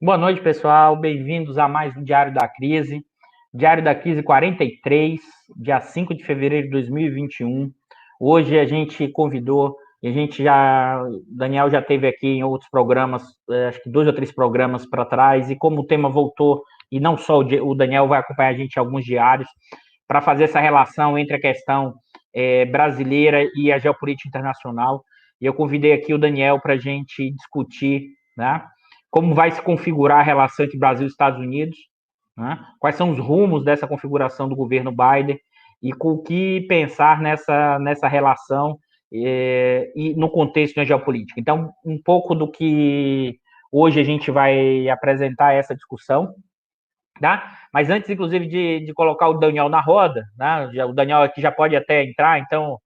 Boa noite, pessoal. Bem-vindos a mais um Diário da Crise. Diário da Crise 43, dia 5 de fevereiro de 2021. Hoje a gente convidou, e o Daniel já esteve aqui em outros programas, acho que 2 ou 3 programas para trás, e como o tema voltou, e não só o Daniel vai acompanhar a gente em alguns diários, para fazer essa relação entre a questão brasileira e a geopolítica internacional. E eu convidei aqui o Daniel para a gente discutir, né, como vai se configurar a relação entre Brasil e Estados Unidos, né, quais são os rumos dessa configuração do governo Biden e com o que pensar nessa relação e no contexto da geopolítica. Então, um pouco do que hoje a gente vai apresentar essa discussão, tá? Mas antes, inclusive, de colocar o Daniel na roda, né? O Daniel aqui já pode até entrar, então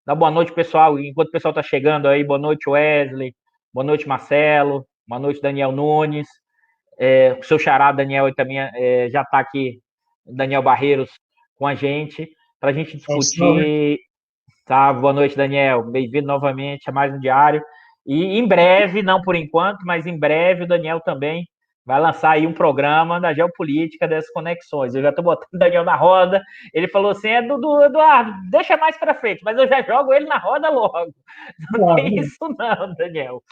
dá boa noite, pessoal. Enquanto o pessoal está chegando aí, boa noite, Wesley, boa noite, Marcelo, boa noite, Daniel Nunes. O seu xará, Daniel, também já está aqui, Daniel Barreiros, com a gente, para a gente discutir. Tá, boa noite, Daniel. Bem-vindo novamente a mais um diário. E em breve, não por enquanto, mas em breve o Daniel também vai lançar aí um programa da geopolítica dessas conexões. Eu já estou botando o Daniel na roda. Ele falou assim: Eduardo, deixa mais para frente, mas eu já jogo ele na roda logo. Não tem isso, não, Daniel.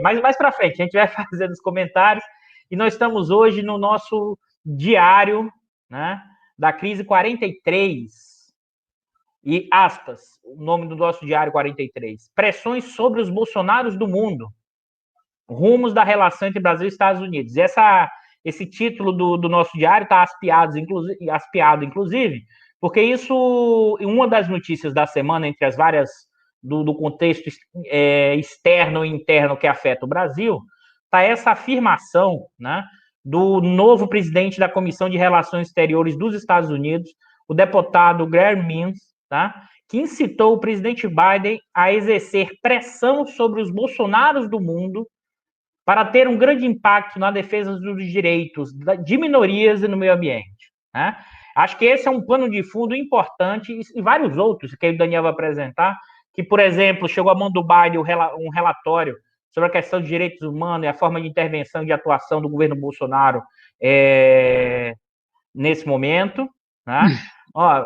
Mas mais para frente, a gente vai fazendo os comentários. E nós estamos hoje no nosso diário, né, da crise 43. E aspas, o nome do nosso diário 43. Pressões sobre os Bolsonaros do mundo. Rumos da relação entre Brasil e Estados Unidos. Esse título do nosso diário está aspiado, inclusive, porque isso, uma das notícias da semana, entre as várias do contexto externo e interno que afeta o Brasil, está essa afirmação, né, do novo presidente da Comissão de Relações Exteriores dos Estados Unidos, o deputado Greg Means, tá, que incitou o presidente Biden a exercer pressão sobre os Bolsonaros do mundo para ter um grande impacto na defesa dos direitos de minorias e no meio ambiente. Né? Acho que esse é um pano de fundo importante e vários outros que o Daniel vai apresentar, que, por exemplo, chegou à mão do Biden um relatório sobre a questão de direitos humanos e a forma de intervenção e de atuação do governo Bolsonaro nesse momento. Né? Ó,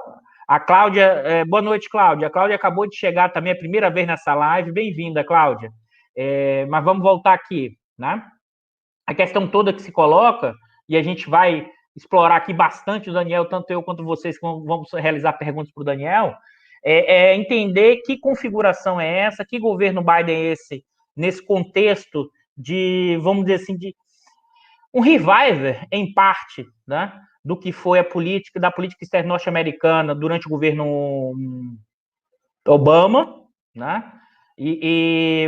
a Cláudia, boa noite, Cláudia. A Cláudia acabou de chegar também a primeira vez nessa live. Bem-vinda, Cláudia. Mas vamos voltar aqui. Né? A questão toda que se coloca, e a gente vai explorar aqui bastante o Daniel, tanto eu quanto vocês que vamos realizar perguntas para o Daniel, é entender que configuração é essa, que governo Biden é esse, nesse contexto de, vamos dizer assim, de um revival, em parte, né, do que foi a política, da política externa norte-americana durante o governo Obama, né?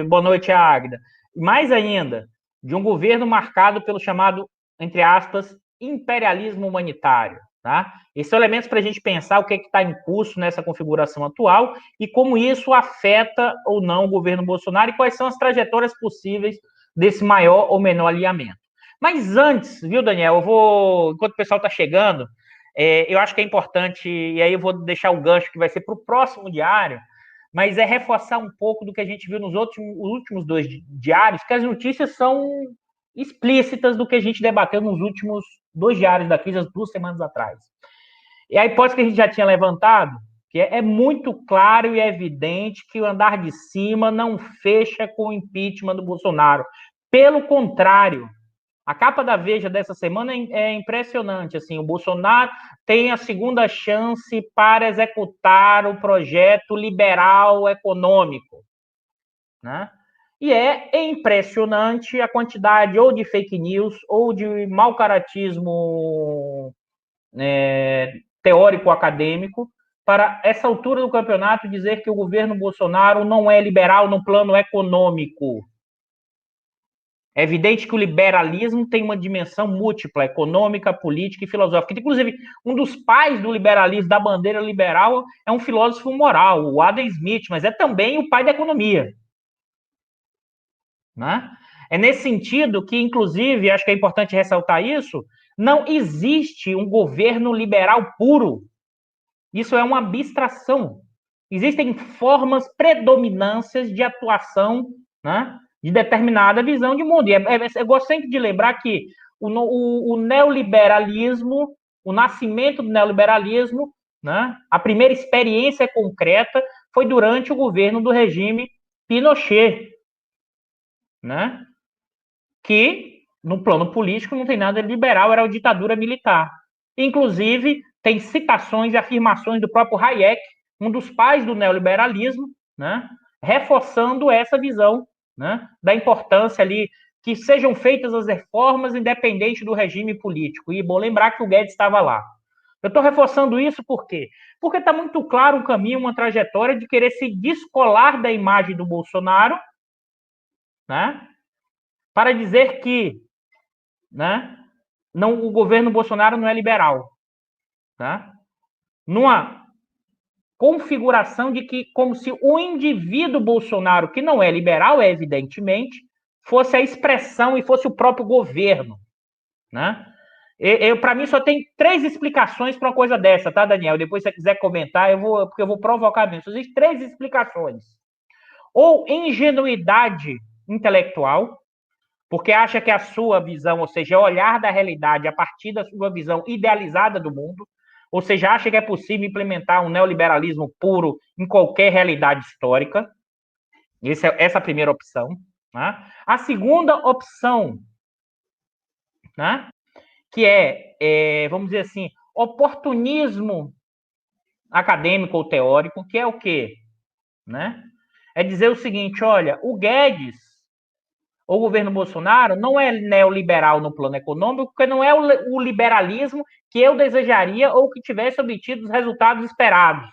Boa noite, Agda. Mais ainda, de um governo marcado pelo chamado, entre aspas, imperialismo humanitário. Tá? Esses são elementos para a gente pensar o que está em curso nessa configuração atual e como isso afeta ou não o governo Bolsonaro e quais são as trajetórias possíveis desse maior ou menor alinhamento. Mas antes, viu, Daniel, enquanto o pessoal está chegando, eu acho que é importante, e aí eu vou deixar o gancho que vai ser para o próximo diário, mas é reforçar um pouco do que a gente viu nos últimos 2 diários, que as notícias são explícitas do que a gente debateu nos últimos 2 diários da crise, as 2 semanas atrás. E a hipótese que a gente já tinha levantado, que é muito claro e evidente que o andar de cima não fecha com o impeachment do Bolsonaro. Pelo contrário, a capa da Veja dessa semana é impressionante. Assim, o Bolsonaro tem a segunda chance para executar o projeto liberal econômico. Né? E é impressionante a quantidade ou de fake news ou de mau caratismo teórico-acadêmico para essa altura do campeonato dizer que o governo Bolsonaro não é liberal no plano econômico. É evidente que o liberalismo tem uma dimensão múltipla, econômica, política e filosófica. Inclusive, um dos pais do liberalismo, da bandeira liberal, é um filósofo moral, o Adam Smith, mas é também o pai da economia. Né? É nesse sentido que, inclusive, acho que é importante ressaltar isso, não existe um governo liberal puro. Isso é uma abstração. Existem formas, predominâncias de atuação, né, de determinada visão de mundo. E eu gosto sempre de lembrar que o neoliberalismo, o nascimento do neoliberalismo, né, a primeira experiência concreta foi durante o governo do regime Pinochet, né, que no plano político não tem nada liberal, era a ditadura militar. Inclusive, tem citações e afirmações do próprio Hayek, um dos pais do neoliberalismo, né, reforçando essa visão, né, da importância ali que sejam feitas as reformas independente do regime político. E bom lembrar que o Guedes estava lá. Eu estou reforçando isso por quê? Porque está muito claro um caminho, uma trajetória de querer se descolar da imagem do Bolsonaro, né, para dizer que, né, não, o governo Bolsonaro não é liberal. Tá? Numa configuração de que, como se o indivíduo Bolsonaro, que não é liberal, evidentemente, fosse a expressão e fosse o próprio governo. Né? Para mim, só tem 3 explicações para uma coisa dessa, tá, Daniel? Depois, se você quiser comentar, porque eu vou provocar mesmo. Existem 3 explicações. Ou ingenuidade intelectual, porque acha que a sua visão, ou seja, olhar da realidade a partir da sua visão idealizada do mundo, ou seja, acha que é possível implementar um neoliberalismo puro em qualquer realidade histórica. Essa é a primeira opção. Né? A segunda opção, né, que vamos dizer assim, oportunismo acadêmico ou teórico, que é o quê? Né? É dizer o seguinte, olha, o Guedes, o governo Bolsonaro, não é neoliberal no plano econômico, porque não é o liberalismo que eu desejaria ou que tivesse obtido os resultados esperados.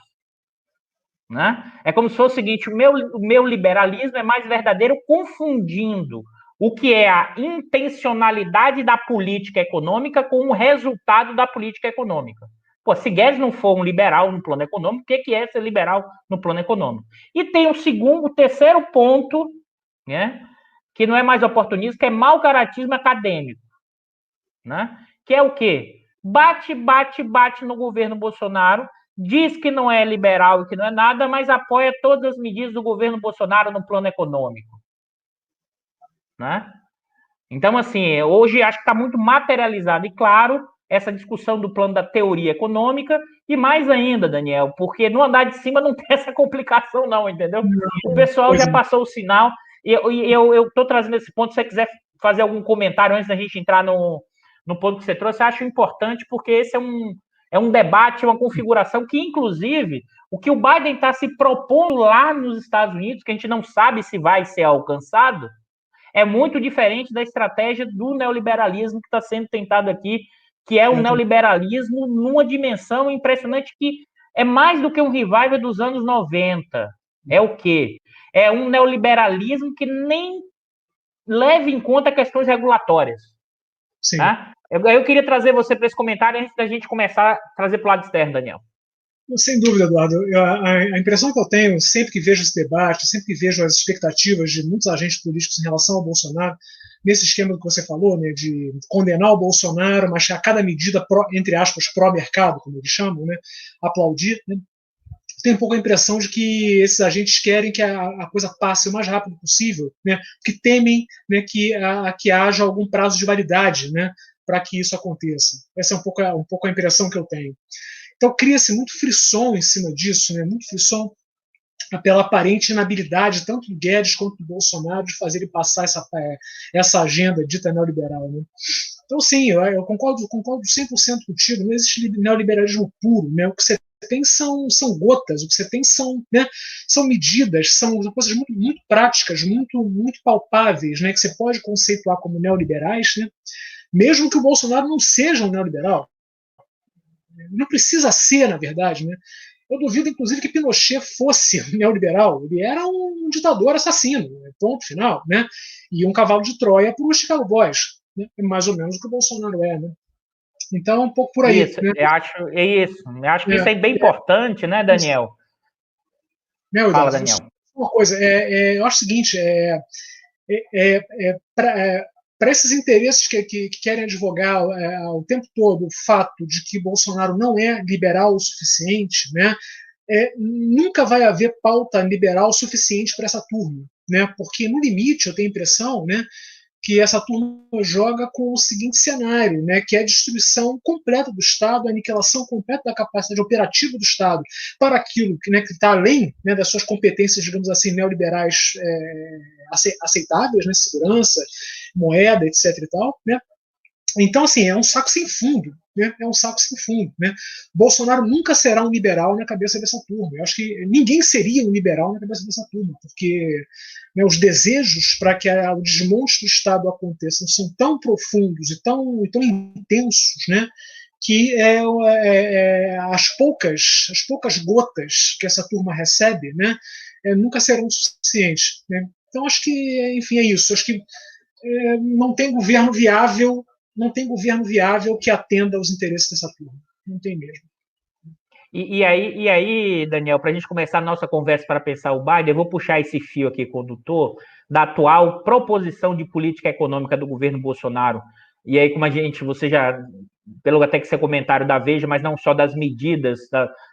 Né? É como se fosse o seguinte, o meu liberalismo é mais verdadeiro confundindo o que é a intencionalidade da política econômica com o resultado da política econômica. Pô, se Guedes não for um liberal no plano econômico, o que é ser liberal no plano econômico? E tem o terceiro ponto, né, que não é mais oportunismo, que é mau caratismo acadêmico. Né? Que é o quê? Bate no governo Bolsonaro, diz que não é liberal e que não é nada, mas apoia todas as medidas do governo Bolsonaro no plano econômico. Né? Então, assim, hoje acho que está muito materializado e claro essa discussão do plano da teoria econômica e mais ainda, Daniel, porque no andar de cima não tem essa complicação não, entendeu? O pessoal já passou o sinal e eu estou trazendo esse ponto, se você quiser fazer algum comentário antes da gente entrar no ponto que você trouxe, eu acho importante porque esse é um debate, uma configuração que, inclusive, o que o Biden está se propondo lá nos Estados Unidos, que a gente não sabe se vai ser alcançado, é muito diferente da estratégia do neoliberalismo que está sendo tentado aqui, que é um neoliberalismo numa dimensão impressionante que é mais do que um revival dos anos 90. É o quê? É um neoliberalismo que nem leva em conta questões regulatórias. Sim. Tá? Eu queria trazer você para esse comentário antes da gente começar a trazer para o lado externo, Daniel. Sem dúvida, Eduardo. A impressão que eu tenho, sempre que vejo esse debate, sempre que vejo as expectativas de muitos agentes políticos em relação ao Bolsonaro, nesse esquema que você falou, né, de condenar o Bolsonaro, mas a cada medida, entre aspas, pró-mercado, como eles chamam, né, aplaudir, né, tem um pouco a impressão de que esses agentes querem que a coisa passe o mais rápido possível, né, que temem, né, que haja algum prazo de validade, né, para que isso aconteça. Essa é um pouco a impressão que eu tenho. Então cria-se muito frisson em cima disso, né, muito frisson pela aparente inabilidade tanto do Guedes quanto do Bolsonaro de fazer ele passar essa agenda dita neoliberal. Né. Então, sim, eu concordo 100% contigo, não existe neoliberalismo puro, né? O que você tem são gotas, o que você tem né, são medidas, são coisas muito, muito práticas, muito, muito palpáveis, né, que você pode conceituar como neoliberais, né, mesmo que o Bolsonaro não seja um neoliberal. Não precisa ser, na verdade. Né? Eu duvido, inclusive, que Pinochet fosse neoliberal. Ele era um ditador assassino, ponto final, né? E um cavalo de Troia para os Chicago Boys. Né? É mais ou menos o que o Bolsonaro é. Né? Então, um pouco por aí. Isso, né? Eu acho que isso é bem importante, né, Daniel? Fala, Daniel. Uma coisa, eu acho o seguinte, para esses interesses que querem advogar o tempo todo o fato de que Bolsonaro não é liberal o suficiente, né, nunca vai haver pauta liberal suficiente para essa turma. né? Porque, no limite, eu tenho a impressão, né, que essa turma joga com o seguinte cenário, né, que é a destruição completa do Estado, a aniquilação completa da capacidade operativa do Estado para aquilo que né, está além né, das suas competências, digamos assim, neoliberais aceitáveis, né, segurança, moeda, etc. e tal, né? Então, assim, é um saco sem fundo. Né? É um saco sem fundo. Né? Bolsonaro nunca será um liberal na cabeça dessa turma. Eu acho que ninguém seria um liberal na cabeça dessa turma, porque né, os desejos para que o desmonte do Estado aconteça são tão profundos e tão intensos, né? Que as poucas gotas que essa turma recebe, né, nunca serão suficientes. Né? Então, acho que, enfim, é isso. Acho que não tem governo viável, que atenda aos interesses dessa turma. Não tem mesmo. E aí, Daniel, para a gente começar a nossa conversa para pensar o Biden, eu vou puxar esse fio aqui, condutor, da atual proposição de política econômica do governo Bolsonaro. E aí, como você já, pelo até que seu comentário da Veja, mas não só das medidas,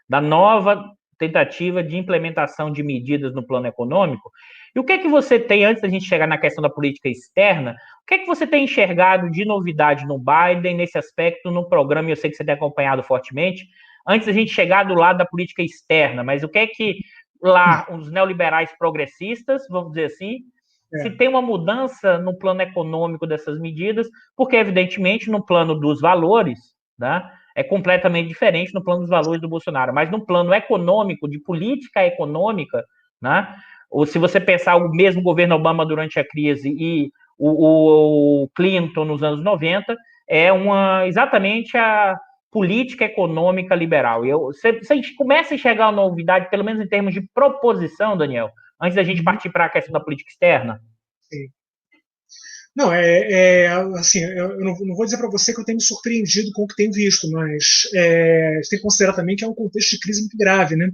da nova tentativa de implementação de medidas no plano econômico. E o que é que você tem, antes da gente chegar na questão da política externa, o que é que você tem enxergado de novidade no Biden, nesse aspecto, no programa, e eu sei que você tem acompanhado fortemente, antes da gente chegar do lado da política externa, mas o que é que lá os neoliberais progressistas, vamos dizer assim, se tem uma mudança no plano econômico dessas medidas, porque, evidentemente, no plano dos valores, né, é completamente diferente no plano dos valores do Bolsonaro, mas no plano econômico, de política econômica, né, ou se você pensar o mesmo governo Obama durante a crise e o Clinton nos anos 90, é exatamente a política econômica liberal. Se a gente começa a enxergar uma novidade, pelo menos em termos de proposição, Daniel, antes da gente partir para a questão da política externa? Sim. Não, assim, eu não vou dizer para você que eu tenho me surpreendido com o que tenho visto, mas você tem que considerar também que é um contexto de crise muito grave, né?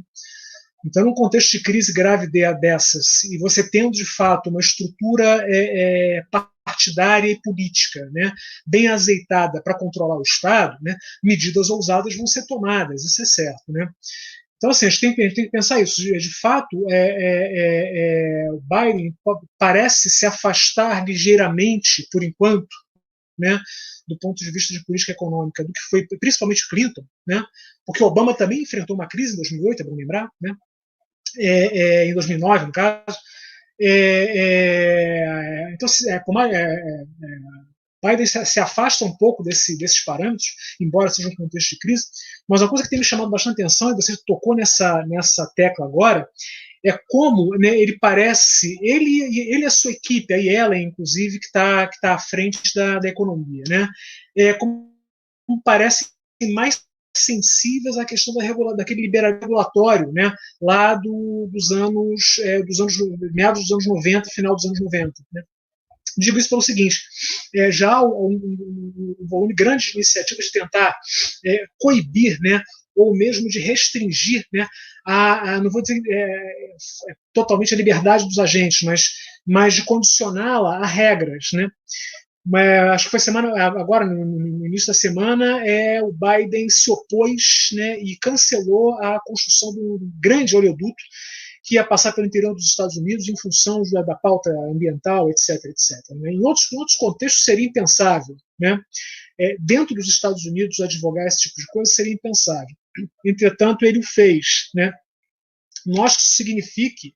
Então, num contexto de crise grave dessas, e você tendo de fato uma estrutura partidária e política, né, bem azeitada para controlar o Estado, né, medidas ousadas vão ser tomadas, isso é certo, né? Então, assim, a gente tem que pensar isso. De fato, o Biden parece se afastar ligeiramente, por enquanto, né, do ponto de vista de política econômica, do que foi principalmente Clinton, né, porque Obama também enfrentou uma crise em 2008, é bom lembrar, né, em 2009, no caso. Então, Biden se afasta um pouco desses parâmetros, embora seja um contexto de crise, mas uma coisa que tem me chamado bastante atenção, e você tocou nessa tecla agora, é como né, ele parece, ele e a sua equipe, a Yellen, inclusive, que está à frente da economia, né, como parece mais sensíveis à questão daquele liberalismo regulatório, né, lá dos anos meados dos anos 90, final dos anos 90. Né. Digo isso pelo seguinte: já um volume grande de iniciativas de tentar coibir, né, ou mesmo de restringir, né, não vou dizer totalmente a liberdade dos agentes, mas de condicioná-la a regras, né. Mas acho que foi agora no início da semana, o Biden se opôs, né, e cancelou a construção de um grande oleoduto que ia passar pelo interior dos Estados Unidos em função da pauta ambiental, etc, etc. Né? Em outros contextos seria impensável, né? Dentro dos Estados Unidos advogar esse tipo de coisa seria impensável. Entretanto, ele o fez, né? Não acho que isso signifique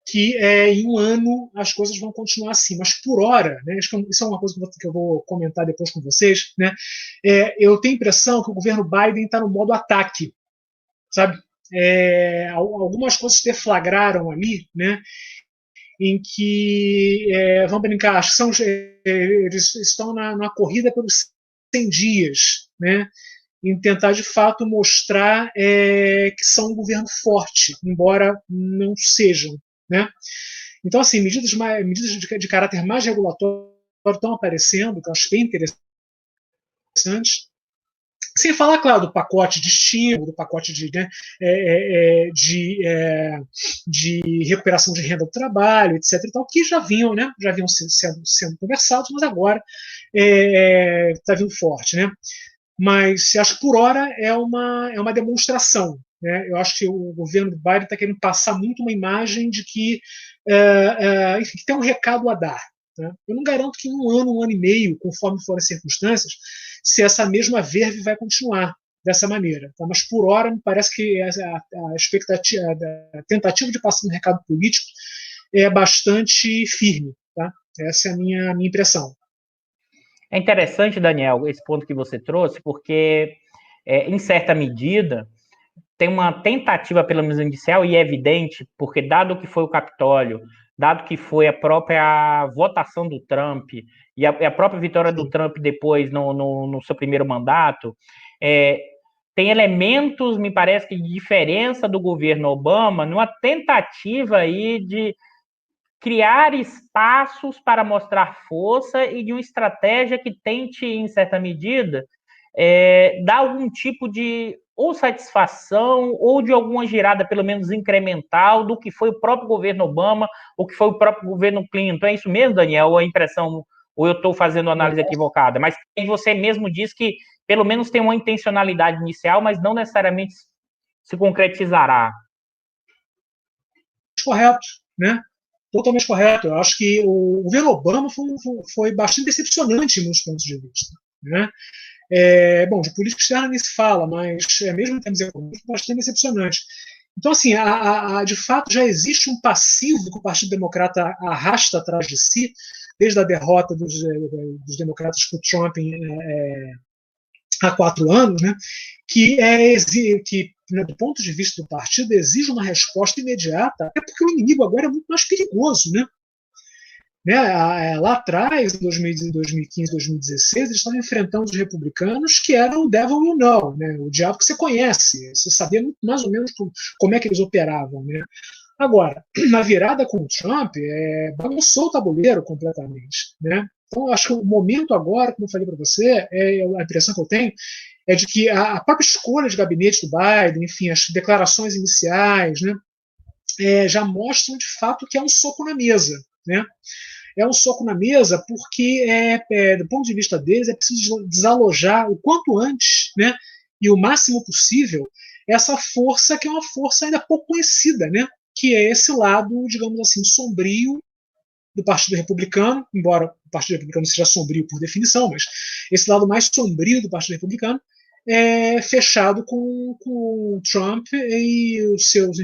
que em um ano as coisas vão continuar assim, mas por hora, né, acho que isso é uma coisa que eu vou comentar depois com vocês, né, eu tenho a impressão que o governo Biden está no modo ataque, sabe? Algumas coisas deflagraram ali, né, em que, vamos brincar, acho que eles estão na corrida pelos 100 dias, né, em tentar de fato mostrar que são um governo forte, embora não sejam. Né? Então, assim, medidas de caráter mais regulatório estão aparecendo, que eu acho bem interessantes. Sem falar, claro, do pacote de estímulo, do pacote de recuperação de renda do trabalho, etc. E tal, que já vinham sendo conversados, mas agora está vindo forte. Né? Mas acho que por hora é uma demonstração. Né? Eu acho que o governo do Biden está querendo passar muito uma imagem de que enfim, que tem um recado a dar. Tá? Eu não garanto que em um ano e meio, conforme forem as circunstâncias, se essa mesma verve vai continuar dessa maneira. Tá? Mas, por hora, me parece que a expectativa, a tentativa de passar um recado político é bastante firme. Tá? Essa é a minha impressão. É interessante, Daniel, esse ponto que você trouxe, porque, em certa medida, tem uma tentativa, pelo menos inicial, e é evidente, porque dado que foi o Capitólio, dado que foi a própria votação do Trump, e a própria vitória do Trump depois no seu primeiro mandato, tem elementos, me parece, que de diferença do governo Obama, numa tentativa aí de criar espaços para mostrar força e de uma estratégia que tente, em certa medida, dar algum tipo de ou satisfação ou de alguma girada, pelo menos incremental, do que foi o próprio governo Obama ou que foi o próprio governo Clinton. É isso mesmo, Daniel? Ou a impressão, ou eu estou fazendo uma análise equivocada? Mas você mesmo diz que pelo menos tem uma intencionalidade inicial, mas não necessariamente se concretizará. Correto, né? Totalmente correto. Eu acho que o governo Obama foi bastante decepcionante em muitos pontos de vista. Né? Bom, de política externa nem se fala, mas mesmo em termos econômicos, bastante decepcionante. Então, assim, de fato, já existe um passivo que o Partido Democrata arrasta atrás de si, desde a derrota dos democratas para o Trump há 4 anos, né, que, do ponto de vista do partido, exige uma resposta imediata, até porque o inimigo agora é muito mais perigoso, né? Lá atrás, em 2015, 2016, eles estavam enfrentando os republicanos que eram o devil you know, né? O diabo que você conhece, você sabia mais ou menos como é que eles operavam. Né? Agora, na virada com o Trump, bagunçou o tabuleiro completamente. Né? Então, eu acho que o momento agora, como eu falei para você, a impressão que eu tenho é de que a própria escolha de gabinete do Biden, enfim, as declarações iniciais, né, já mostram de fato que é um soco na mesa. Né? É um soco na mesa porque, do ponto de vista deles, é preciso desalojar o quanto antes, né, e o máximo possível, essa força que é uma força ainda pouco conhecida, né, que é esse lado, digamos assim, sombrio do Partido Republicano, embora o Partido Republicano seja sombrio por definição, mas esse lado mais sombrio do Partido Republicano fechado com o Trump e os seus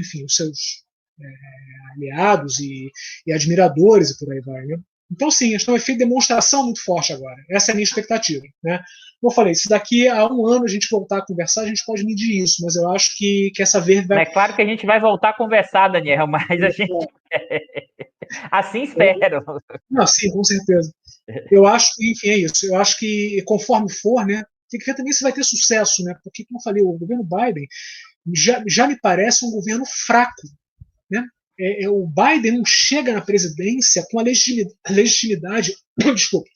aliados e admiradores e por aí vai. Né? Então, sim, está um efeito de demonstração muito forte agora. Essa é a minha expectativa. Né? Como eu falei, se daqui a um ano a gente voltar a conversar, a gente pode medir isso, mas eu acho que essa verve vai... É claro que a gente vai voltar a conversar, Daniel, mas a gente... assim espero. Não, sim, com certeza. Eu acho que, enfim, é isso. Eu acho que, conforme for, né, tem que ver também se vai ter sucesso, né? Porque, como eu falei, o governo Biden já me parece um governo fraco. Né? O Biden não chega na presidência com a legitimidade, desculpa,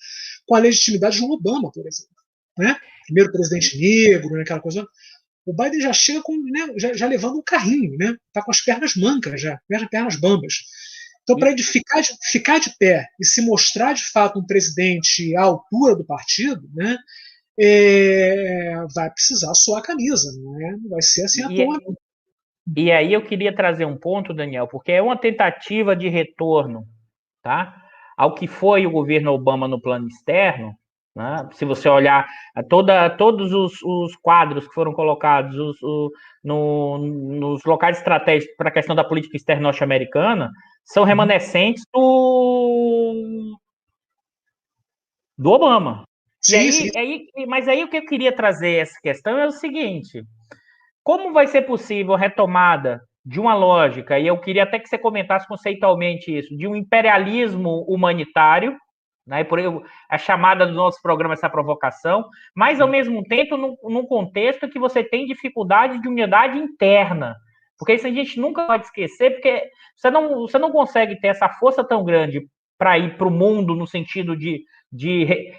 com a legitimidade do Obama, por exemplo. Né? Primeiro presidente negro, né, aquela coisa. O Biden já chega né, já levando um carrinho, né? Tá com as pernas mancas já, pernas bambas. Então, para ele ficar de pé e se mostrar de fato um presidente à altura do partido, né, vai precisar suar a camisa, não vai ser assim à toa. E aí eu queria trazer um ponto, Daniel, porque é uma tentativa de retorno, tá, ao que foi o governo Obama no plano externo. Né? Se você olhar todos os quadros que foram colocados nos locais estratégicos para a questão da política externa norte-americana, são remanescentes do Obama. Sim, mas aí o que eu queria trazer essa questão é o seguinte: como vai ser possível a retomada de uma lógica, e eu queria até que você comentasse conceitualmente isso, de um imperialismo humanitário, né, por a chamada do nosso programa essa provocação, mas ao mesmo tempo num contexto que você tem dificuldade de unidade interna, porque isso a gente nunca pode esquecer, porque você não consegue ter essa força tão grande para ir para o mundo no sentido de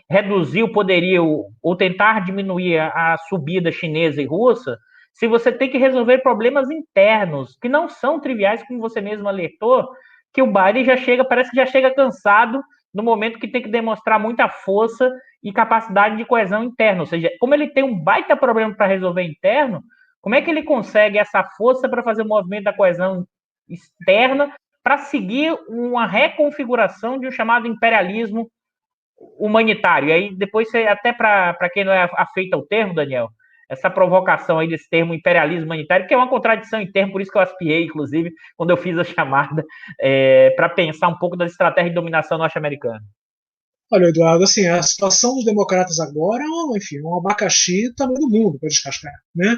reduzir o poderio ou tentar diminuir a subida chinesa e russa, se você tem que resolver problemas internos, que não são triviais, como você mesmo alertou, que o Biden parece que já chega cansado no momento que tem que demonstrar muita força e capacidade de coesão interna. Ou seja, como ele tem um baita problema para resolver interno, como é que ele consegue essa força para fazer o movimento da coesão externa para seguir uma reconfiguração de um chamado imperialismo humanitário. E aí, depois, até para quem não é afeito ao termo, Daniel, essa provocação aí desse termo imperialismo humanitário, que é uma contradição em termo, por isso que eu aspiei, inclusive, quando eu fiz a chamada, para pensar um pouco da estratégia de dominação norte-americana. Olha, Eduardo, assim, a situação dos democratas agora é enfim, um abacaxi tamanho do mundo para descascar, né?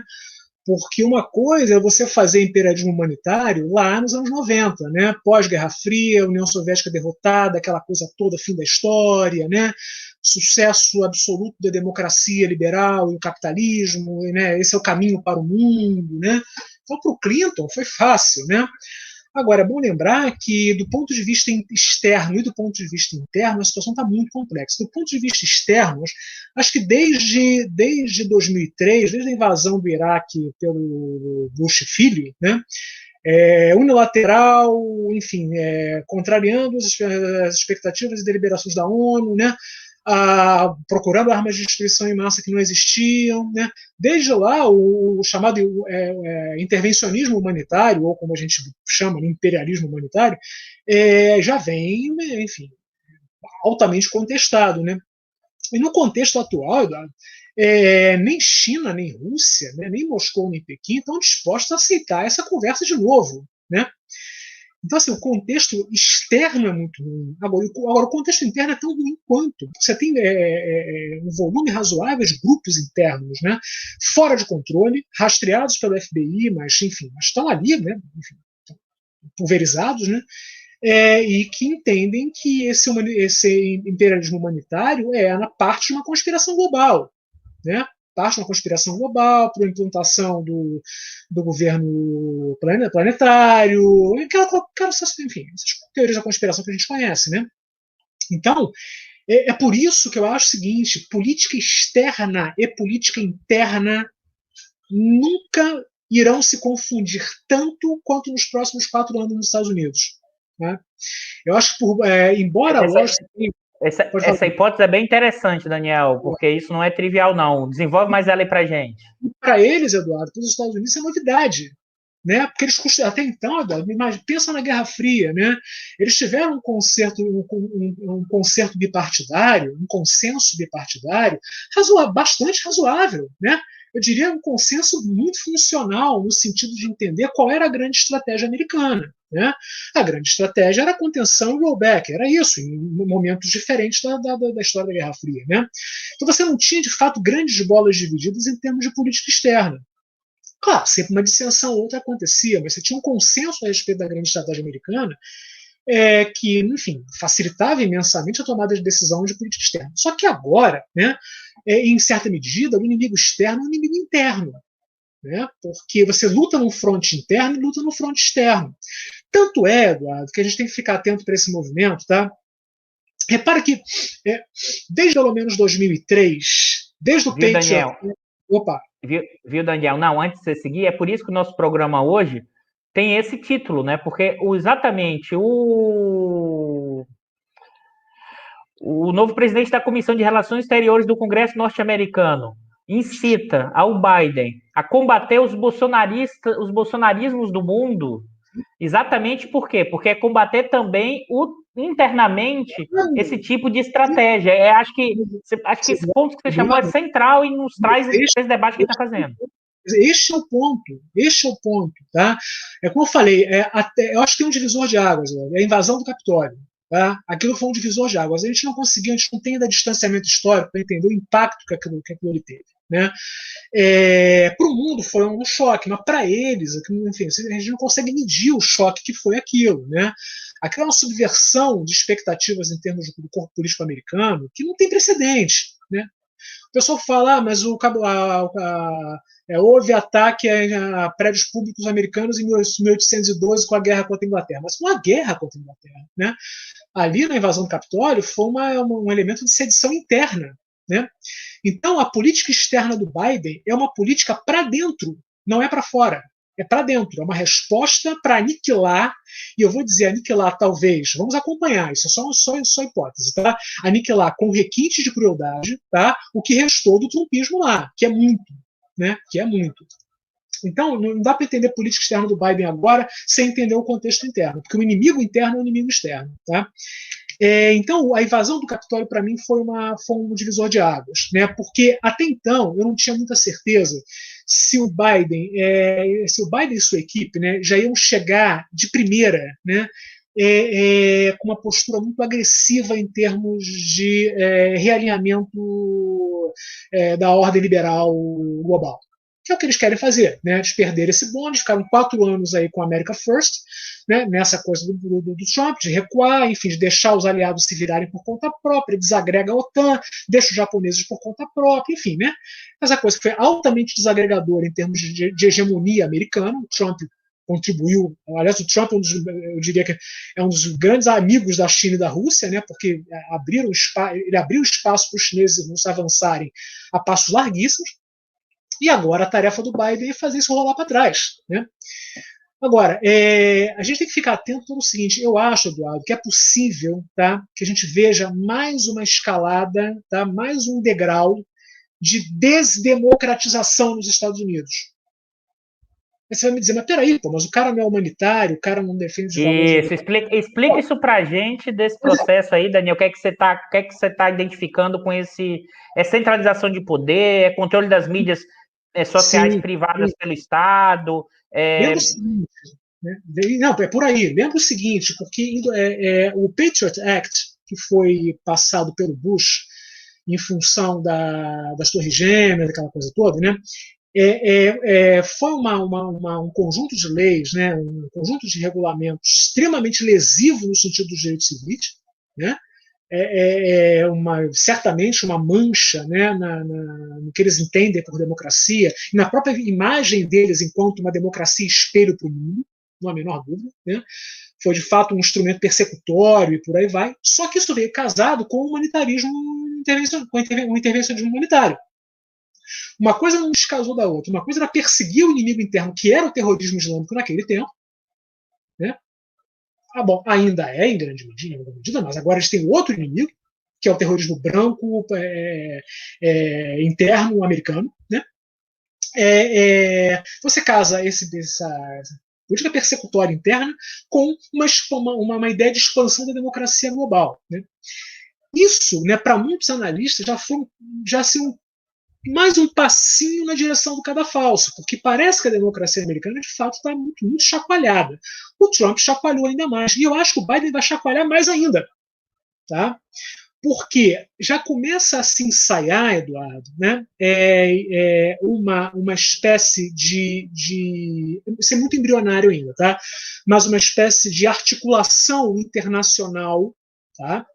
Porque uma coisa é você fazer imperialismo humanitário lá nos anos 90, né? Pós-Guerra Fria, União Soviética derrotada, aquela coisa toda, fim da história, né? Sucesso absoluto da democracia liberal e o capitalismo, né? Esse é o caminho para o mundo, né? Então, para o Clinton foi fácil, né? Agora, é bom lembrar que, do ponto de vista externo e do ponto de vista interno, a situação está muito complexa. Do ponto de vista externo, acho que desde 2003, desde a invasão do Iraque pelo Bush filho, né, unilateral, enfim, contrariando as expectativas e deliberações da ONU, né, procurando armas de destruição em massa que não existiam, né? Desde lá, o chamado intervencionismo humanitário, ou como a gente chama, imperialismo humanitário, já vem, enfim, altamente contestado, né? E no contexto atual, Eduardo, nem China, nem Rússia, né, nem Moscou, nem Pequim estão dispostos a aceitar essa conversa de novo, né? Então, assim, o contexto externo é muito ruim. Agora, o contexto interno é tão ruim quanto. Você tem um volume razoável de grupos internos, né, fora de controle, rastreados pelo FBI, mas, enfim, estão ali, né, enfim, pulverizados, né, e que entendem que esse imperialismo humanitário é na parte de uma conspiração global, né? Parte de uma conspiração global para a implantação do governo planetário, enfim, essas teorias da conspiração que a gente conhece, né? Então, é por isso que eu acho o seguinte: política externa e política interna nunca irão se confundir tanto quanto nos próximos 4 anos nos Estados Unidos, né? Eu acho que, embora lógico. Essa hipótese é bem interessante, Daniel, porque isso não é trivial, não. Desenvolve mais ela aí pra gente. Para eles, Eduardo, para os Estados Unidos, isso é novidade. Né? Porque eles até então, Eduardo, pensa na Guerra Fria, né? Eles tiveram um concerto bipartidário, um consenso bipartidário bastante razoável, né? Eu diria um consenso muito funcional no sentido de entender qual era a grande estratégia americana, né? A grande estratégia era a contenção e o rollback, era isso, em momentos diferentes da história da Guerra Fria, né? Então você não tinha, de fato, grandes bolas divididas em termos de política externa. Claro, sempre uma dissensão ou outra acontecia, mas você tinha um consenso a respeito da grande estratégia americana que, enfim, facilitava imensamente a tomada de decisão de política externa. Só que agora, né, em certa medida, o inimigo externo é o inimigo interno, né, porque você luta no fronte interno e luta no fronte externo. Tanto é, Eduardo, que a gente tem que ficar atento para esse movimento, tá? Repara que desde pelo menos 2003, desde o Patriot... Daniel? Opa! Viu, Daniel? Não, antes de você seguir, é por isso que o nosso programa hoje tem esse título, né? Porque exatamente o novo presidente da Comissão de Relações Exteriores do Congresso norte-americano incita ao Biden a combater os bolsonarismos do mundo. Exatamente por quê? Porque é combater também internamente esse tipo de estratégia. Acho que esse ponto que você chamou é central e nos traz esse debate que está fazendo. Este é o ponto, tá? Como eu falei, eu acho que tem um divisor de águas, é a invasão do Capitólio. Tá? Aquilo foi um divisor de águas. A gente não conseguiu, a gente não tem ainda distanciamento histórico para entender o impacto que aquilo teve. Né? Para o mundo foi um choque, mas para eles, enfim, a gente não consegue medir o choque que foi aquilo. Né? Aquela é uma subversão de expectativas em termos do corpo político americano que não tem precedente. Né? O pessoal fala, mas houve ataque a prédios públicos americanos em 1812 com a guerra contra a Inglaterra. Mas foi uma guerra contra a Inglaterra. Né? Ali na invasão do Capitólio foi um elemento de sedição interna. Né? Então, a política externa do Biden é uma política para dentro, não é para fora. É para dentro, é uma resposta para aniquilar, e eu vou dizer aniquilar talvez, vamos acompanhar, isso é só hipótese, tá? Aniquilar com requinte de crueldade, tá? O que restou do trumpismo lá, que é muito, né? Que é muito. Então, não dá para entender a política externa do Biden agora sem entender o contexto interno, porque o inimigo interno é o inimigo externo. Tá? Então, a invasão do Capitólio, para mim, foi um divisor de águas, né? Porque até então eu não tinha muita certeza se o Biden e sua equipe, né, já iam chegar de primeira, né, com uma postura muito agressiva em termos de realinhamento da ordem liberal global. Que é o que eles querem fazer, né? Eles perderam esse bonde, ficaram 4 anos aí com a America First, né? Nessa coisa do Trump, de recuar, enfim, de deixar os aliados se virarem por conta própria, desagrega a OTAN, deixa os japoneses por conta própria, enfim, né? Essa coisa que foi altamente desagregadora em termos de hegemonia americana. O Trump contribuiu, aliás, o Trump eu diria que é um dos grandes amigos da China e da Rússia, né? Porque ele abriu espaço para os chineses e russos avançarem a passos larguíssimos. E agora a tarefa do Biden é fazer isso rolar para trás. Né? Agora, a gente tem que ficar atento no seguinte: eu acho, Eduardo, que é possível, tá, que a gente veja mais uma escalada, tá, mais um degrau de desdemocratização nos Estados Unidos. Aí você vai me dizer, mas peraí, pô, mas o cara não é humanitário, o cara não defende os valores. Isso, explica isso pra gente desse processo aí, Daniel. O que é que você tá identificando com centralização de poder, controle das mídias sociais privadas pelo Estado? Lembra o seguinte, né? Não, é por aí. Lembra o seguinte, porque o Patriot Act, que foi passado pelo Bush em função das Torres Gêmeas, aquela coisa toda, né? Foi um conjunto de leis, né? Um conjunto de regulamentos extremamente lesivo no sentido dos direitos civis, né? Certamente uma mancha, né, no que eles entendem por democracia e na própria imagem deles enquanto uma democracia espelho para o mundo, não há a menor dúvida. Né? Foi de fato um instrumento persecutório e por aí vai. Só que isso veio casado com o humanitarismo, com o intervencionismo humanitário. Uma coisa não descasou da outra. Uma coisa era perseguir o inimigo interno, que era o terrorismo islâmico naquele tempo, né? Bom, ainda em grande medida, mas agora eles têm outro inimigo, que é o terrorismo branco interno americano. Né? Você casa essa política persecutória interna com uma ideia de expansão da democracia global. Né? Isso, né, para muitos analistas, já mais um passinho na direção do cadafalso, porque parece que a democracia americana, de fato, está muito, muito chacoalhada. O Trump chacoalhou ainda mais. E eu acho que o Biden vai chacoalhar mais ainda. Tá? Porque já começa a se ensaiar, Eduardo, né, uma espécie de. Isso é muito embrionário ainda, tá? Mas uma espécie de articulação internacional, tá?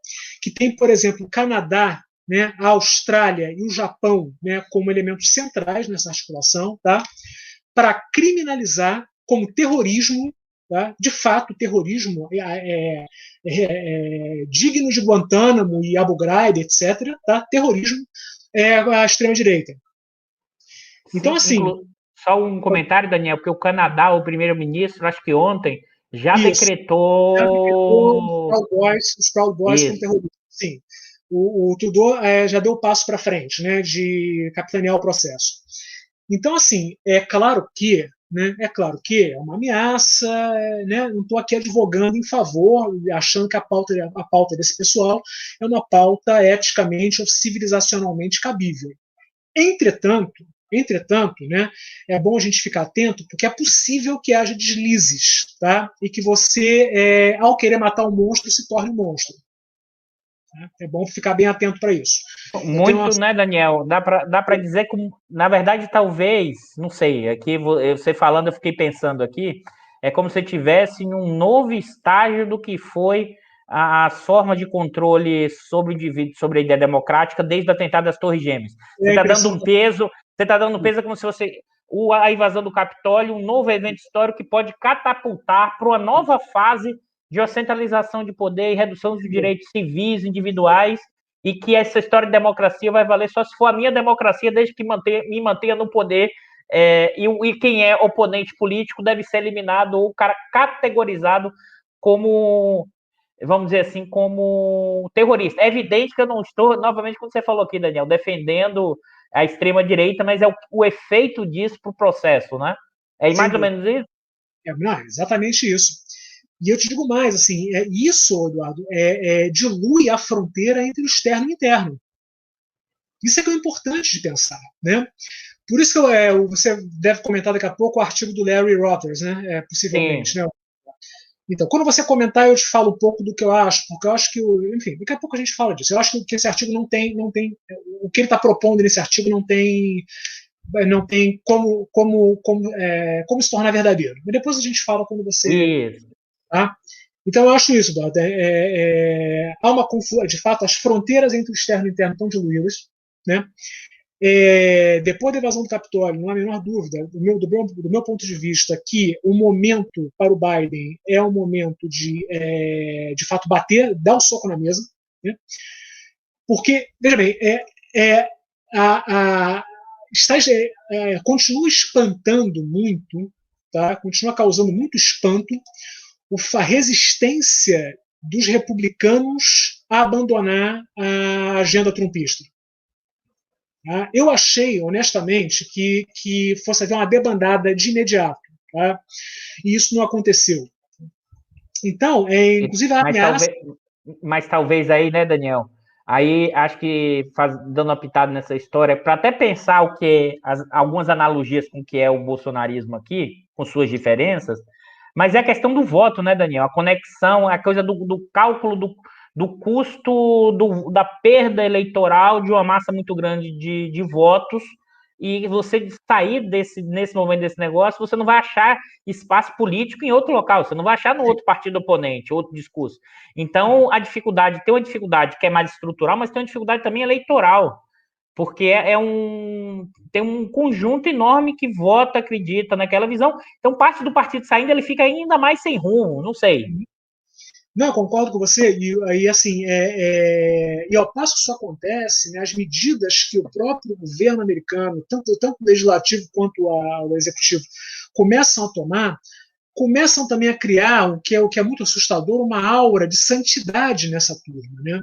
Que tem, por exemplo, o Canadá, né, a Austrália e o Japão, né, como elementos centrais nessa articulação, tá, para criminalizar como terrorismo, tá, de fato, terrorismo digno de Guantánamo e Abu Ghraib, etc., tá, terrorismo a extrema-direita. Então, assim... Só um comentário, Daniel, porque o Canadá, o primeiro-ministro, acho que ontem, já decretou os Proud Boys como terroristas. Sim. O Trudeau já deu o passo para frente, né, de capitanear o processo. Então, assim, é claro que é uma ameaça, né, não estou aqui advogando em favor, achando que a pauta desse pessoal é uma pauta eticamente ou civilizacionalmente cabível. Entretanto, né, é bom a gente ficar atento, porque é possível que haja deslizes, tá? E que você, ao querer matar um monstro, se torne um monstro. É bom ficar bem atento para isso. Muito, né, Daniel? Dá para dizer que, na verdade, talvez, não sei, aqui você falando, eu fiquei pensando aqui, é como se tivesse um novo estágio do que foi as formas de controle sobre o indivíduo, sobre a ideia democrática, desde o atentado das Torres Gêmeas. Você está dando um peso, como se fosse a invasão do Capitólio, um novo evento histórico que pode catapultar para uma nova fase de centralização de poder e redução dos direitos civis, individuais, e que essa história de democracia vai valer só se for a minha democracia, desde que me mantenha no poder, e quem é oponente político deve ser eliminado ou categorizado como, vamos dizer assim, como terrorista. É evidente que eu não estou, novamente, como você falou aqui, Daniel, defendendo a extrema-direita, mas é o efeito disso para o processo, né? É mais ou menos isso? Não, exatamente isso. E eu te digo mais, assim, isso, Eduardo, dilui a fronteira entre o externo e o interno. Isso é que é importante de pensar, né? Por isso que você deve comentar daqui a pouco o artigo do Larry Rothers, né? Possivelmente, Sim. né? Então, quando você comentar, eu te falo um pouco do que eu acho, porque eu acho que, enfim, daqui a pouco a gente fala disso. Eu acho que esse artigo não tem o que ele está propondo nesse artigo não tem como se tornar verdadeiro. Mas depois a gente fala quando você. Isso. Tá? Então, eu acho isso, Dota. Há uma confusão, de fato, as fronteiras entre o externo e o interno estão diluídas, né? Depois da invasão do Capitólio, não há a menor dúvida, do meu ponto de vista, que o momento para o Biden é um momento de fato, dar o soco na mesa. Né? Porque, veja bem, continua espantando muito, tá? Continua causando muito espanto a resistência dos republicanos a abandonar a agenda trumpista. Tá? Eu achei, honestamente, que fosse haver uma debandada de imediato. Tá? E isso não aconteceu. Então, inclusive a ameaça. Mas talvez aí, né, Daniel? Aí acho que dando uma pitada nessa história, para até pensar algumas analogias com o que é o bolsonarismo aqui, com suas diferenças, mas é a questão do voto, né, Daniel? A conexão, a coisa do cálculo do custo da perda eleitoral de uma massa muito grande de votos, e você sair nesse momento desse negócio, você não vai achar espaço político em outro local, você não vai achar no outro partido oponente, outro discurso. Então, tem uma dificuldade que é mais estrutural, mas tem uma dificuldade também eleitoral, porque tem um conjunto enorme que vota, acredita naquela visão. Então, parte do partido saindo, ele fica ainda mais sem rumo, não sei. Não, concordo com você. E aí, assim, e ao passo que isso acontece, né, as medidas que o próprio governo americano, tanto o legislativo quanto o executivo, começam a tomar, começam também a criar o que é muito assustador, uma aura de santidade nessa turma, né?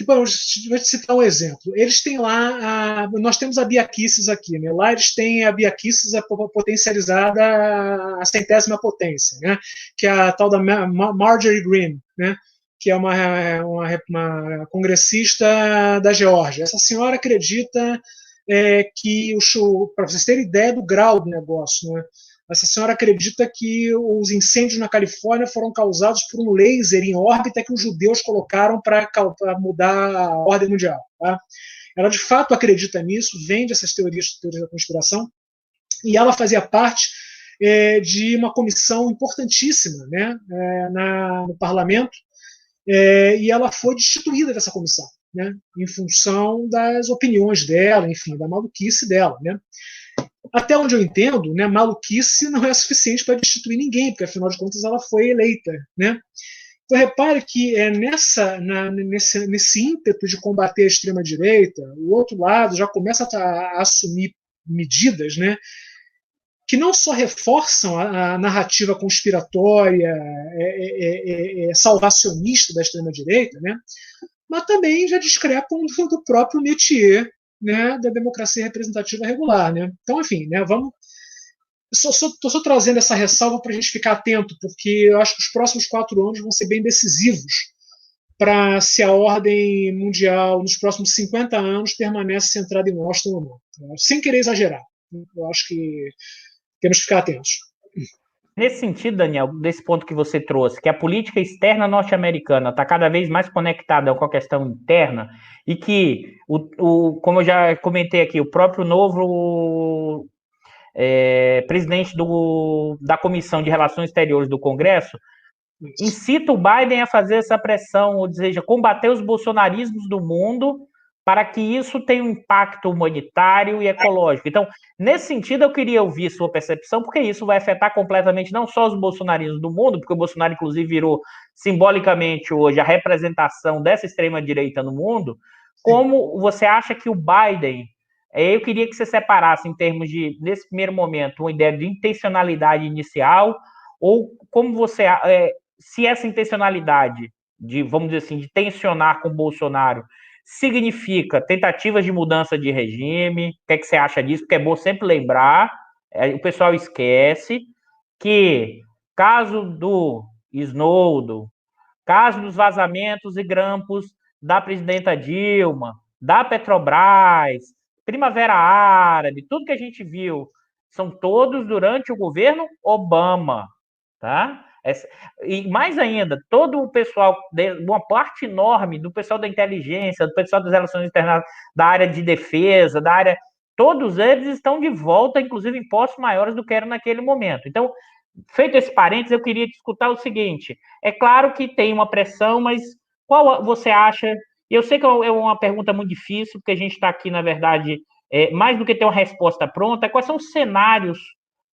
Vou te citar um exemplo. Eles têm lá, nós temos a Bia Kicis aqui, né? Lá eles têm a Bia Kicis potencializada a centésima potência, né? Que é a tal da Marjorie Greene, né? Que é uma congressista da Geórgia. Essa senhora acredita para vocês terem ideia do grau do negócio, né? Essa senhora acredita que os incêndios na Califórnia foram causados por um laser em órbita que os judeus colocaram para mudar a ordem mundial. Tá? Ela de fato acredita nisso, vende essas teorias da conspiração, e ela fazia parte de uma comissão importantíssima, né, no parlamento, e ela foi destituída dessa comissão, né, em função das opiniões dela, enfim, da maluquice dela, né. Até onde eu entendo, né, maluquice não é suficiente para destituir ninguém, porque afinal de contas ela foi eleita, né? Então repare que nesse ímpeto de combater a extrema direita, o outro lado já começa a assumir medidas, né, que não só reforçam a narrativa conspiratória, salvacionista da extrema direita, né, mas também já discrepam do próprio métier, né, da democracia representativa regular, né? Então, enfim, né, vamos. Estou só trazendo essa ressalva para a gente ficar atento, porque eu acho que os próximos 4 anos vão ser bem decisivos para se a ordem mundial nos próximos 50 anos permanece centrada em Washington ou não. Sem querer exagerar. Eu acho que temos que ficar atentos. Nesse sentido, Daniel, desse ponto que você trouxe, que a política externa norte-americana está cada vez mais conectada com a questão interna, e que, como eu já comentei aqui, o próprio novo presidente da Comissão de Relações Exteriores do Congresso incita o Biden a fazer essa pressão, ou seja, combater os bolsonarismos do mundo para que isso tenha um impacto humanitário e ecológico. Então, nesse sentido, eu queria ouvir sua percepção, porque isso vai afetar completamente não só os bolsonaristas do mundo, porque o Bolsonaro, inclusive, virou simbolicamente hoje a representação dessa extrema-direita no mundo, como você acha que o Biden... Eu queria que você separasse, em termos de, nesse primeiro momento, uma ideia de intencionalidade inicial, ou como você... se essa intencionalidade de, vamos dizer assim, de tensionar com o Bolsonaro significa tentativas de mudança de regime, o que é que você acha disso? Porque é bom sempre lembrar, o pessoal esquece que caso do Snowden, caso dos vazamentos e grampos da presidenta Dilma, da Petrobras, Primavera Árabe, tudo que a gente viu, são todos durante o governo Obama, tá? E mais ainda, todo o pessoal, uma parte enorme do pessoal da inteligência, do pessoal das relações internacionais, da área de defesa, da área, todos eles estão de volta, inclusive em postos maiores do que eram naquele momento. Então, feito esse parênteses, eu queria te escutar o seguinte: é claro que tem uma pressão, mas qual você acha? Eu sei que é uma pergunta muito difícil, porque a gente está aqui, na verdade, mais do que ter uma resposta pronta, quais são os cenários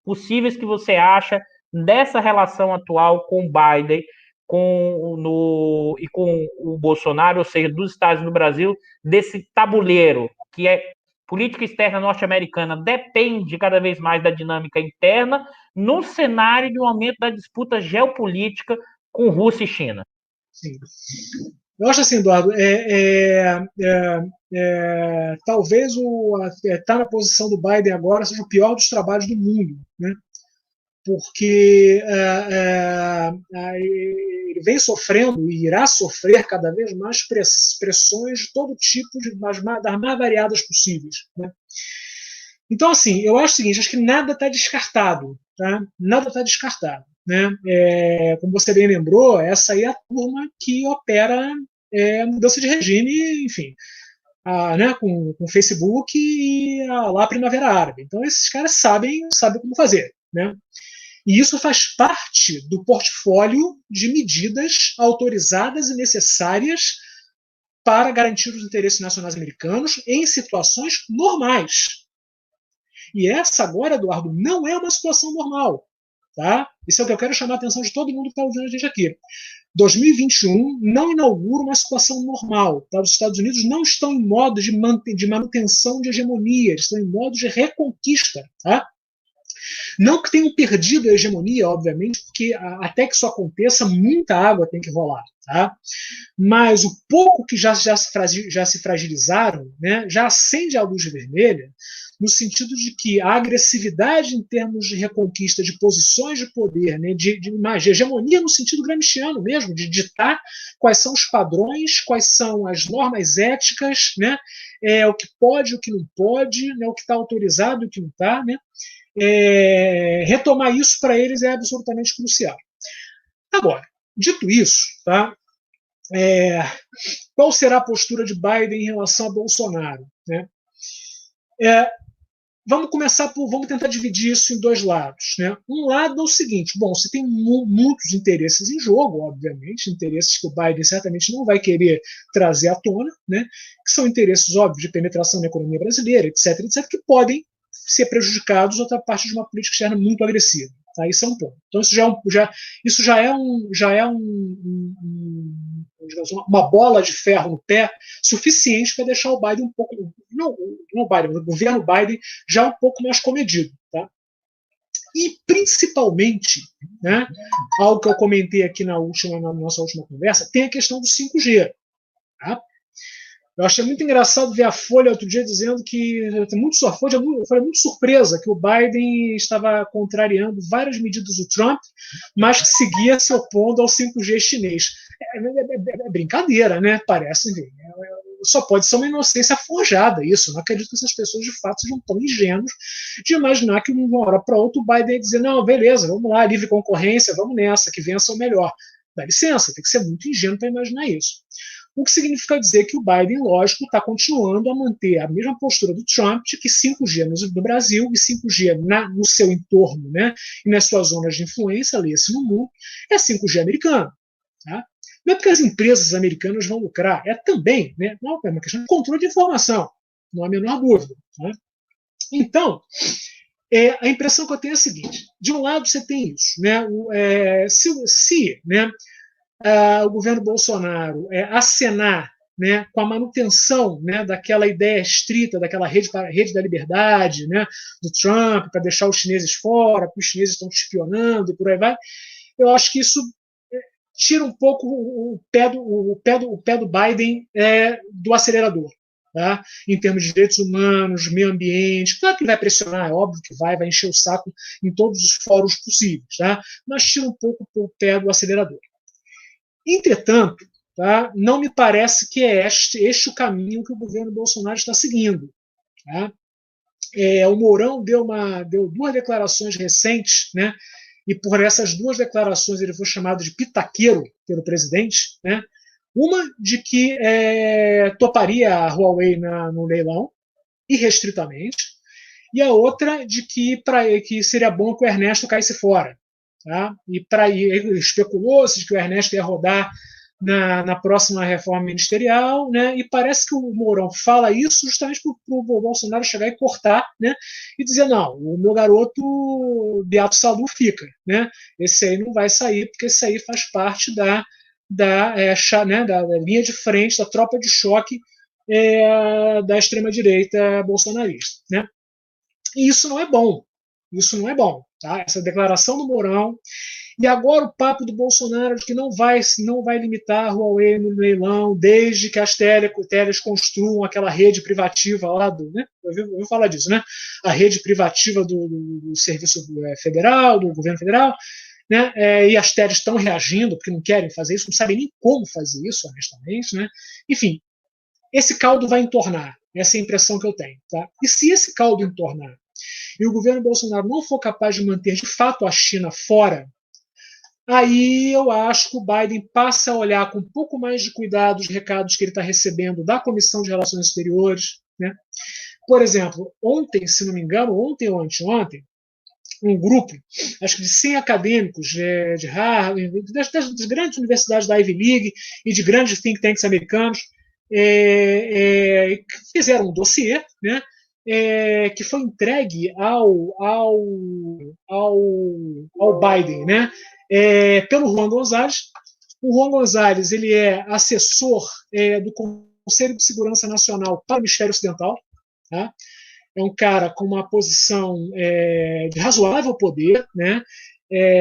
possíveis que você acha dessa relação atual com o Biden e com o Bolsonaro, ou seja, dos Estados Unidos no Brasil, desse tabuleiro que é política externa norte-americana, depende cada vez mais da dinâmica interna, no cenário de um aumento da disputa geopolítica com Rússia e China. Sim. Eu acho assim, Eduardo, talvez estar na posição do Biden agora seja o pior dos trabalhos do mundo, né? Porque ele vem sofrendo e irá sofrer cada vez mais pressões de todo tipo, das mais variadas possíveis, né? Então, assim, eu acho o seguinte, acho que nada está descartado, tá? Nada está descartado, né? Como você bem lembrou, essa aí é a turma que opera a mudança de regime, enfim, né, com o Facebook e lá a Primavera Árabe. Então, esses caras sabem como fazer, né? E isso faz parte do portfólio de medidas autorizadas e necessárias para garantir os interesses nacionais americanos em situações normais. E essa agora, Eduardo, não é uma situação normal. Tá? Isso é o que eu quero chamar a atenção de todo mundo que está ouvindo a gente aqui. 2021 não inaugura uma situação normal. Tá? Os Estados Unidos não estão em modo de manutenção de hegemonia, eles estão em modo de reconquista. Tá? Não que tenham perdido a hegemonia, obviamente, porque até que isso aconteça, muita água tem que rolar. Tá? Mas o pouco que já se fragilizaram, né, já acende a luz vermelha, no sentido de que a agressividade em termos de reconquista de posições de poder, né, de hegemonia no sentido gramsciano mesmo, de ditar quais são os padrões, quais são as normas éticas, né, o que pode, o que não pode, né, o que está autorizado e o que não está, né, retomar isso para eles é absolutamente crucial. Agora, dito isso, tá, qual será a postura de Biden em relação a Bolsonaro? Né? Vamos tentar dividir isso em dois lados. Né? Um lado é o seguinte: bom, você tem muitos interesses em jogo, obviamente, interesses que o Biden certamente não vai querer trazer à tona, né? Que são interesses óbvios de penetração na economia brasileira, etc., que podem ser prejudicados a partir de uma política externa muito agressiva. Tá? Isso é um ponto. Então, isso já é uma bola de ferro no pé suficiente para deixar o Biden um pouco, não o Biden, mas o governo Biden já um pouco mais comedido. Tá? E, principalmente, né, algo que eu comentei aqui na nossa última conversa, tem a questão do 5G. Tá? Eu achei muito engraçado ver a Folha outro dia dizendo que foi muito surpresa que o Biden estava contrariando várias medidas do Trump, mas que seguia se opondo ao 5G chinês. É brincadeira, né? Parece. Só pode ser uma inocência forjada isso. Eu não acredito que essas pessoas de fato sejam tão ingênuos de imaginar que de uma hora para outra o Biden ia dizer: não, beleza, vamos lá, livre concorrência, vamos nessa, que vença o melhor. Dá licença, tem que ser muito ingênuo para imaginar isso. O que significa dizer que o Biden, lógico, está continuando a manter a mesma postura do Trump, de que 5G no Brasil e 5G no seu entorno, né, e nas suas zonas de influência, lê-se no mundo, é 5G americano. Tá? Não é porque as empresas americanas vão lucrar, é também, né, não é uma questão de controle de informação, não há a menor dúvida. Tá? Então, a impressão que eu tenho é a seguinte: de um lado você tem isso, né, o governo Bolsonaro acenar, né, com a manutenção, né, daquela ideia estrita, daquela rede da liberdade, né, do Trump, para deixar os chineses fora, porque os chineses estão espionando e por aí vai, eu acho que isso tira um pouco o pé do Biden do acelerador. tá? Em termos de direitos humanos, meio ambiente. Claro que vai pressionar, é óbvio que vai encher o saco em todos os fóruns possíveis, tá? Mas tira um pouco o pé do acelerador. Entretanto, tá, não me parece que é este o caminho que o governo Bolsonaro está seguindo. Tá? O Mourão deu duas declarações recentes, né? E por essas duas declarações ele foi chamado de pitaqueiro pelo presidente, né? Uma de que toparia a Huawei no leilão, irrestritamente, e a outra de que seria bom que o Ernesto caísse fora. Tá? E especulou-se que o Ernesto ia rodar na próxima reforma ministerial, né? E parece que o Mourão fala isso justamente para o Bolsonaro chegar e cortar, né? E dizer, não, o meu garoto Beato Salu fica, né? Esse aí não vai sair, porque esse aí faz parte da linha de frente, da tropa de choque da extrema-direita bolsonarista, né? E isso não é bom. Isso não é bom. Tá? Essa declaração do Mourão. E agora o papo do Bolsonaro de que não vai limitar a Huawei no leilão, desde que as teles construam aquela rede privativa lá do. Né? Eu ouvi falar disso, né? A rede privativa do Serviço Federal, do governo federal. Né? E as teles estão reagindo, porque não querem fazer isso, não sabem nem como fazer isso, honestamente. Né? Enfim, esse caldo vai entornar. Essa é a impressão que eu tenho. Tá? E se esse caldo entornar e o governo Bolsonaro não for capaz de manter de fato a China fora, aí eu acho que o Biden passa a olhar com um pouco mais de cuidado os recados que ele está recebendo da Comissão de Relações Exteriores. Né? Por exemplo, ontem, se não me engano, ontem ou anteontem, um grupo, acho que de 100 acadêmicos de Harvard, das grandes universidades da Ivy League e de grandes think tanks americanos, fizeram um dossiê, né, que foi entregue ao Biden, né, pelo Juan Gonzalez. O Juan Gonzalez ele é assessor do Conselho de Segurança Nacional para o Hemisfério Ocidental. Tá? É um cara com uma posição de razoável poder, né?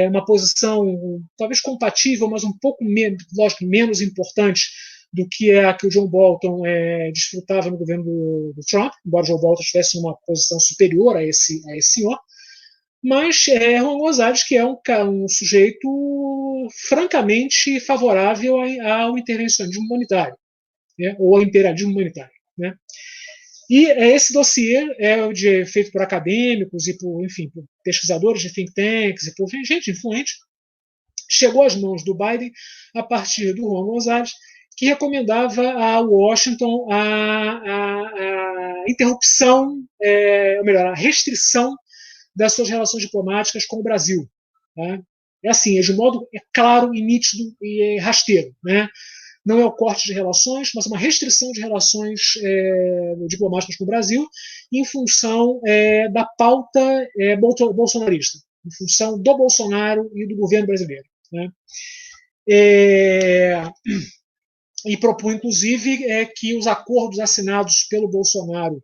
Uma posição talvez compatível, mas um pouco menos, lógico, menos importante do que a que o John Bolton desfrutava no governo do Trump, embora o John Bolton tivesse uma posição superior a esse senhor. Mas Juan Gonzalez, que é um sujeito francamente favorável ao intervencionismo humanitário, né? Ou ao imperialismo humanitário. Né? E esse dossiê feito por acadêmicos e por pesquisadores de think tanks e por gente influente, chegou às mãos do Biden a partir do Juan Gonzalez, que recomendava a Washington a interrupção, ou melhor, a restrição das suas relações diplomáticas com o Brasil. Tá? Assim, de modo claro e nítido e rasteiro. Né? Não é o corte de relações, mas uma restrição de relações diplomáticas com o Brasil em função da pauta bolsonarista, em função do Bolsonaro e do governo brasileiro. Né? E propõe, inclusive, que os acordos assinados pelo Bolsonaro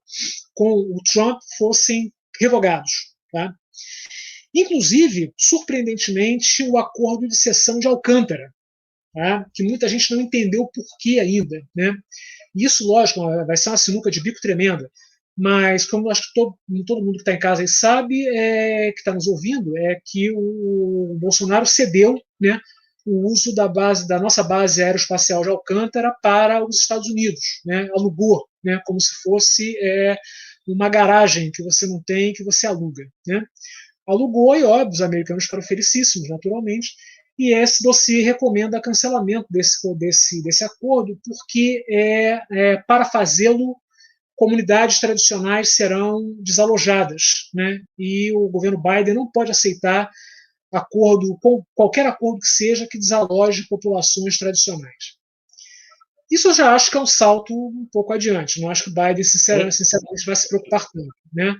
com o Trump fossem revogados. Tá? Inclusive, surpreendentemente, o acordo de cessão de Alcântara, tá? Que muita gente não entendeu o porquê ainda. Né? Isso, lógico, vai ser uma sinuca de bico tremenda, mas como acho que todo mundo que está em casa aí sabe, que está nos ouvindo, é que o Bolsonaro cedeu, né, o uso da nossa base aeroespacial de Alcântara para os Estados Unidos. Né? Alugou, né, como se fosse uma garagem que você não tem, que você aluga. Né? Alugou e, óbvio, os americanos ficaram felicíssimos, naturalmente, e esse dossiê recomenda cancelamento desse acordo, porque para fazê-lo, comunidades tradicionais serão desalojadas, né? E o governo Biden não pode aceitar qualquer acordo que seja que desaloje populações tradicionais. Isso eu já acho que é um salto um pouco adiante. Não acho que o Biden, sinceramente, vai se preocupar tanto. Né?